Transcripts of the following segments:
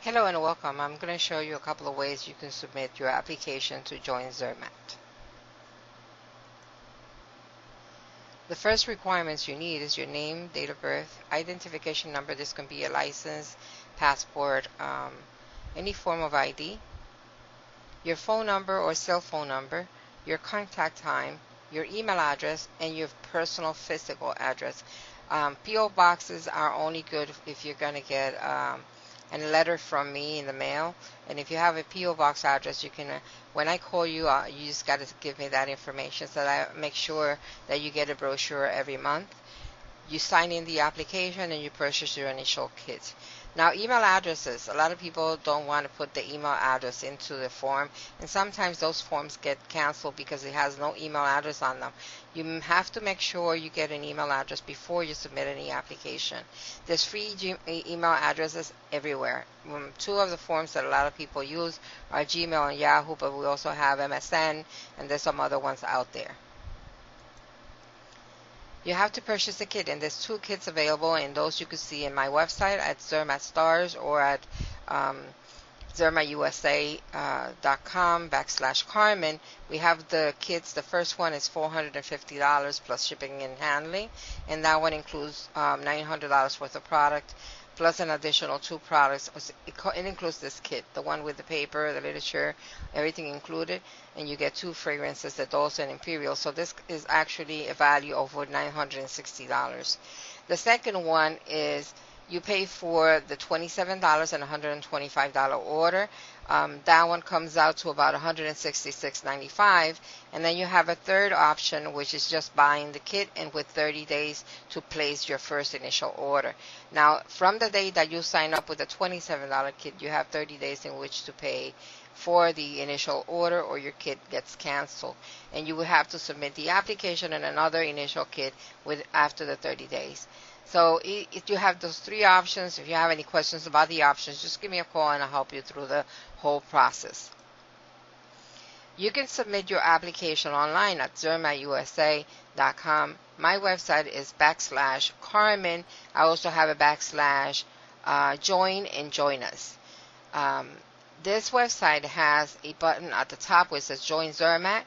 Hello and welcome. I'm going to show you a couple of ways you can submit your application to Join Zermat. The first requirements you need is your name, date of birth, identification number. This can be a license, passport, any form of ID, your phone number or cell phone number, your contact time, your email address, and your personal physical address. P.O. boxes are only good if you're going to get a letter from me in the mail. And if you have a P.O. box address, you can, when I call you, you just got to give me that information so that I make sure that you get a brochure every month. You sign in the application and you purchase your initial kit. Now, email addresses. A lot of people don't want to put the email address into the form, and sometimes those forms get canceled because it has no email address on them. You have to make sure you get an email address before you submit any application. There's free email addresses everywhere. Two of the forms that a lot of people use are Gmail and Yahoo, but we also have MSN, and there's some other ones out there. You have to purchase a kit, and there's two kits available, and those you can see in my website at ZermatStars or at ZermatUSA.com/Carmen. We have the kits. The first one is $450 plus shipping and handling, and that one includes $900 worth of product plus an additional 2 products. It includes this kit, the one with the paper, the literature, everything included, and you get 2 fragrances, the Dolce and Imperial. So this is actually a value of over $960. The second one is you pay for the $27 and $125 order. That one comes out to about $166.95, and then you have a third option, which is just buying the kit and with 30 days to place your first initial order. Now, from the day that you sign up with the $27 kit, you have 30 days in which to pay for the initial order, or your kit gets canceled, and you will have to submit the application and another initial kit after the 30 days. So if you have those 3 options, if you have any questions about the options, just give me a call and I'll help you through the whole process. You can submit your application online at ZermatUSA.com. My website is /Carmen. I also have a /join and join us. This website has a button at the top where it says Join Zermat.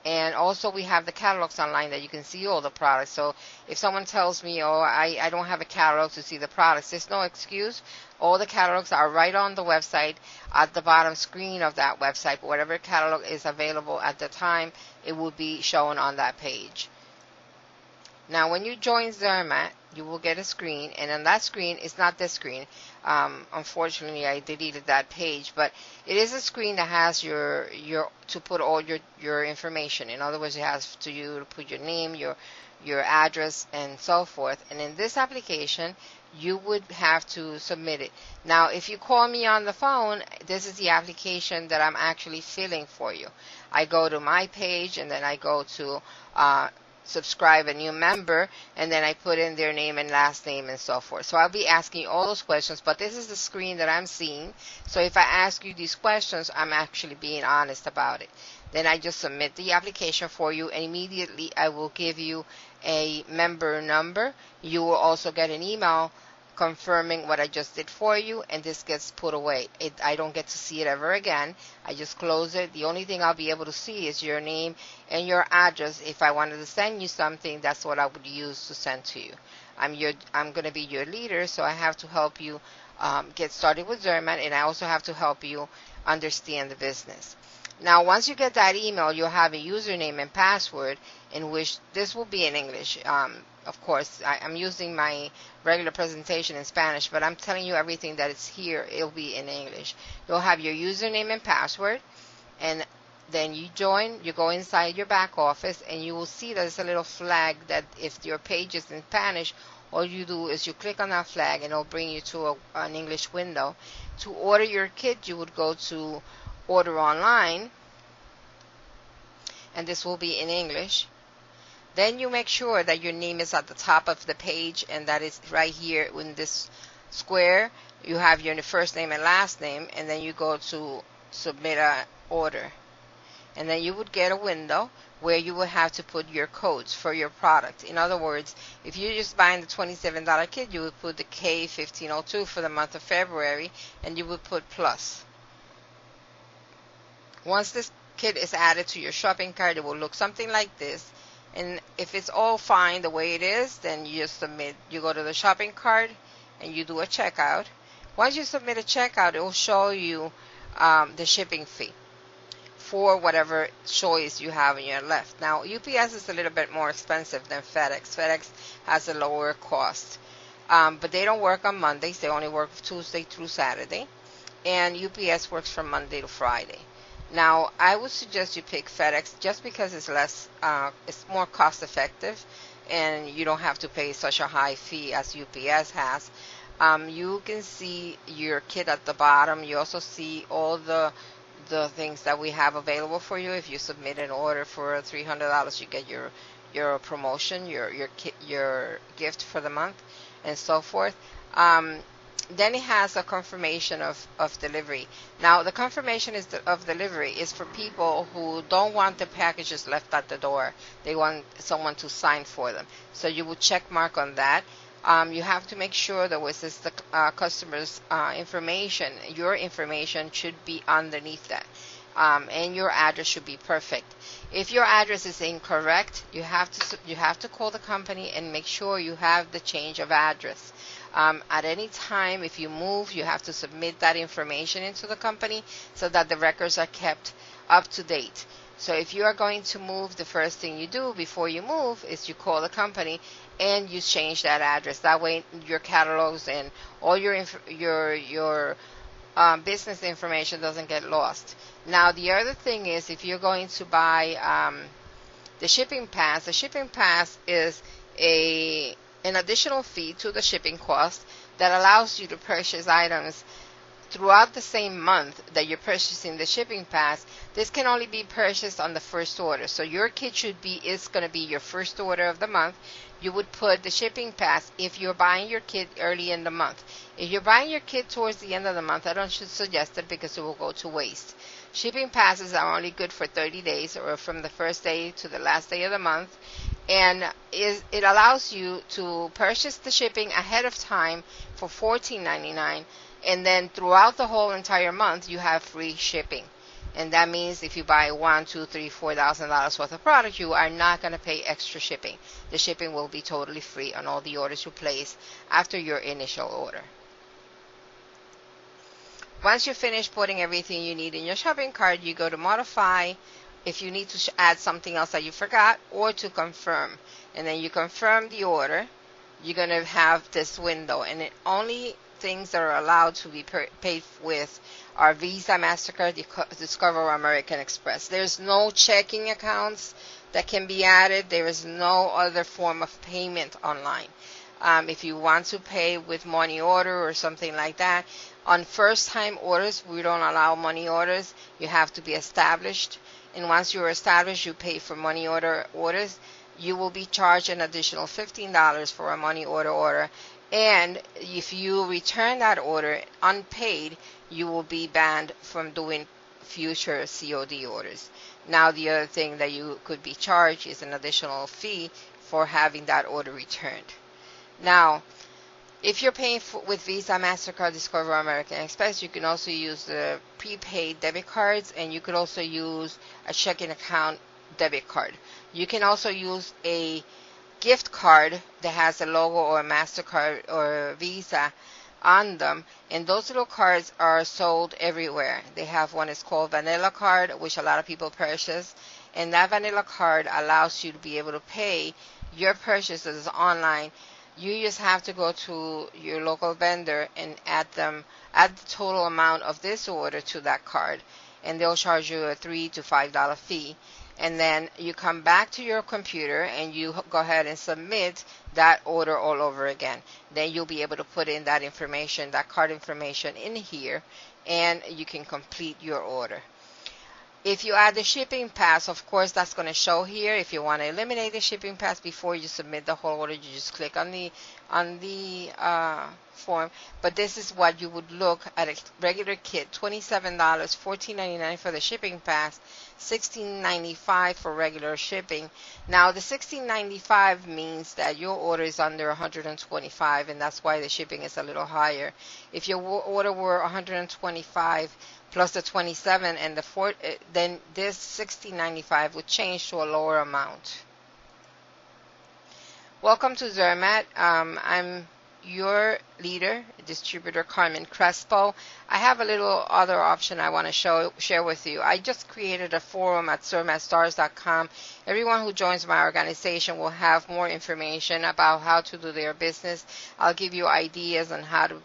And also we have the catalogs online that you can see all the products. So if someone tells me, oh, I don't have a catalog to see the products, there's no excuse. All the catalogs are right on the website at the bottom screen of that website. Whatever catalog is available at the time, it will be shown on that page. Now, when you join Zermat, you will get a screen, and on that screen, it's not this screen. Unfortunately, I deleted that page, but it is a screen that has your to put all your information. In other words, it has you to put your name, your address, and so forth. And in this application, you would have to submit it. Now, if you call me on the phone, this is the application that I'm actually filling for you. I go to my page, and then I go to subscribe a new member, and then I put in their name and last name and so forth. So I'll be asking you all those questions, but this is the screen that I'm seeing. So if I ask you these questions, I'm actually being honest about it. Then I just submit the application for you, and immediately I will give you a member number. You will also get an email confirming what I just did for you, and this gets put away. I don't get to see it ever again. I just close it. The only thing I'll be able to see is your name and your address. If I wanted to send you something, that's what I would use to send to you. I'm going to be your leader, so I have to help you get started with Zermat, and I also have to help you understand the business. Now, once you get that email, you'll have a username and password, in which this will be in English. Of course, I'm using my regular presentation in Spanish, but I'm telling you everything that is here, it'll be in English. You'll have your username and password, and then you go inside your back office, and you will see there's a little flag that if your page is in Spanish, all you do is you click on that flag, and it'll bring you to an English window. To order your kit, you would go to Order Online, and this will be in English. Then you make sure that your name is at the top of the page, and that is right here in this square. You have your first name and last name, and then you go to submit an order. and then you would get a window where you would have to put your codes for your product. In other words, if you're just buying the $27 kit, you would put the K1502 for the month of February, and you would put plus. Once this kit is added to your shopping cart, it will look something like this. And if it's all fine the way it is, then you just submit. You go to the shopping cart and you do a checkout. Once you submit a checkout, it will show you the shipping fee for whatever choice you have in your left. Now, UPS is a little bit more expensive than FedEx. FedEx has a lower cost, but they don't work on Mondays. They only work Tuesday through Saturday, and UPS works from Monday to Friday. Now, I would suggest you pick FedEx just because it's more cost effective, and you don't have to pay such a high fee as UPS has. You can see your kit at the bottom. You also see all the things that we have available for you. If you submit an order for $300, you get your promotion, your gift for the month, and so forth. Then it has a confirmation of delivery. Now, the confirmation of delivery is for people who don't want the packages left at the door. They want someone to sign for them. So you would check mark on that. You have to make sure that with this, the customer's information, your information should be underneath that. And your address should be perfect. If your address is incorrect, you have to call the company and make sure you have the change of address. At any time, if you move, you have to submit that information into the company so that the records are kept up to date. So if you are going to move, the first thing you do before you move is you call the company and you change that address. That way your catalogs and all your business information doesn't get lost. Now, the other thing is, if you're going to buy the shipping pass is an additional fee to the shipping cost that allows you to purchase items throughout the same month that you're purchasing the shipping pass. This can only be purchased on the first order. So your kit is going to be your first order of the month. You would put the shipping pass if you're buying your kit early in the month. If you're buying your kit towards the end of the month, I don't suggest it because it will go to waste. Shipping passes are only good for 30 days or from the first day to the last day of the month. And it allows you to purchase the shipping ahead of time for $14.99, and then throughout the whole entire month you have free shipping. And that means if you buy $1,000, $2,000, $3,000, $4,000 worth of product, you are not going to pay extra shipping. The shipping will be totally free on all the orders you place after your initial order. Once you finish putting everything you need in your shopping cart, you go to modify if you need to add something else that you forgot, or to confirm. And then you confirm the order. You're going to have this window, and only things that are allowed to be paid with are Visa, MasterCard, Discover, or American Express. There's no checking accounts that can be added. There is no other form of payment online. If you want to pay with money order or something like that, on first-time orders, we don't allow money orders. You have to be established. And once you're established, you pay for money orders. You will be charged an additional $15 for a money order. And if you return that order unpaid, you will be banned from doing future COD orders. Now, the other thing that you could be charged is an additional fee for having that order returned. Now, if you're paying with Visa, MasterCard, Discover, American Express, you can also use the prepaid debit cards, and you could also use a checking account debit card. You can also use a gift card that has a logo or a MasterCard or a Visa on them, and those little cards are sold everywhere. They have one is called Vanilla Card, which a lot of people purchase, and that Vanilla Card allows you to be able to pay your purchases online. You just have to go to your local vendor and add the total amount of this order to that card, and they'll charge you a $3 to $5 fee. And then you come back to your computer and you go ahead and submit that order all over again. Then you'll be able to put in that information, that card information in here, and you can complete your order. If you add the shipping pass, of course, that's going to show here. If you want to eliminate the shipping pass before you submit the whole order, you just click on the form, but this is what you would look at a regular kit: $27, $14.99 for the shipping pass, $16.95 for regular shipping. Now the $16.95 means that your order is under $125, and that's why the shipping is a little higher. If your order were $125 plus the 27 and the 4, then this $16.95 would change to a lower amount. Welcome to Zermat. I'm your leader, distributor Carmen Crespo. I have a little other option I want to share with you. I just created a forum at ZermatStars.com. Everyone who joins my organization will have more information about how to do their business. I'll give you ideas on how to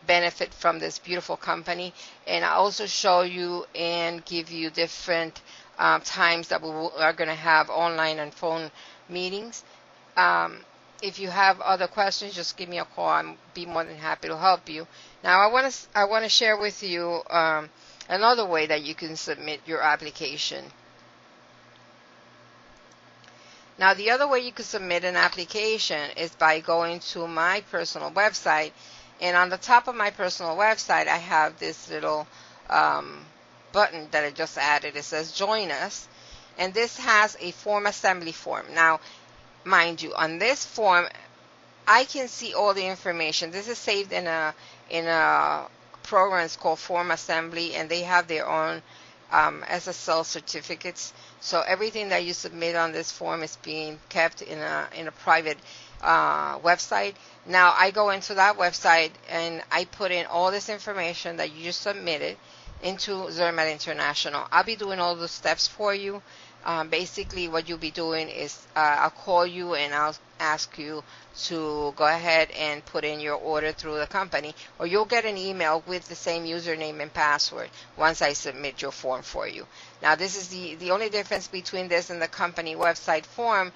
benefit from this beautiful company, and I also show you and give you different times that we are going to have online and phone meetings. If you have other questions, just give me a call. I'll be more than happy to help you. Now, I want to share with you another way that you can submit your application. Now, the other way you can submit an application is by going to my personal website. And on the top of my personal website, I have this little button that I just added. It says Join Us. And this has a form assembly form. Now, mind you, on this form, I can see all the information. This is saved in a program. It's called Form Assembly, and they have their own SSL certificates. So everything that you submit on this form is being kept in a private website. Now I go into that website and I put in all this information that you just submitted into Zermat International. I'll be doing all the steps for you. Basically what you'll be doing is I'll call you and I'll ask you to go ahead and put in your order through the company, or you'll get an email with the same username and password once I submit your form for you. Now this is the only difference between this and the company website form.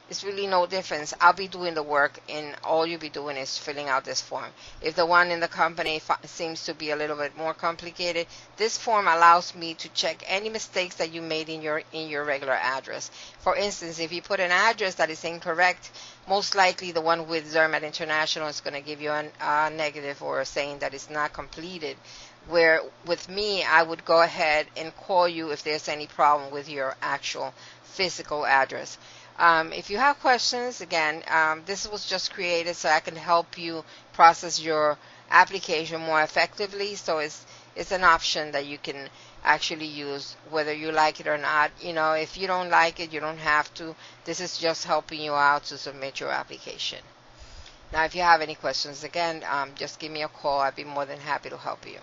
It's really no difference. I'll be doing the work, and all you'll be doing is filling out this form. If the one in the company seems to be a little bit more complicated, this form allows me to check any mistakes that you made in your regular address. For instance, if you put an address that is incorrect, most likely the one with Zermat International is going to give you a negative or saying that it's not completed. Where with me, I would go ahead and call you if there's any problem with your actual physical address. If you have questions, again, this was just created so I can help you process your application more effectively. So it's an option that you can actually use whether you like it or not. You know, if you don't like it, you don't have to. This is just helping you out to submit your application. Now, if you have any questions, again, just give me a call. I'd be more than happy to help you.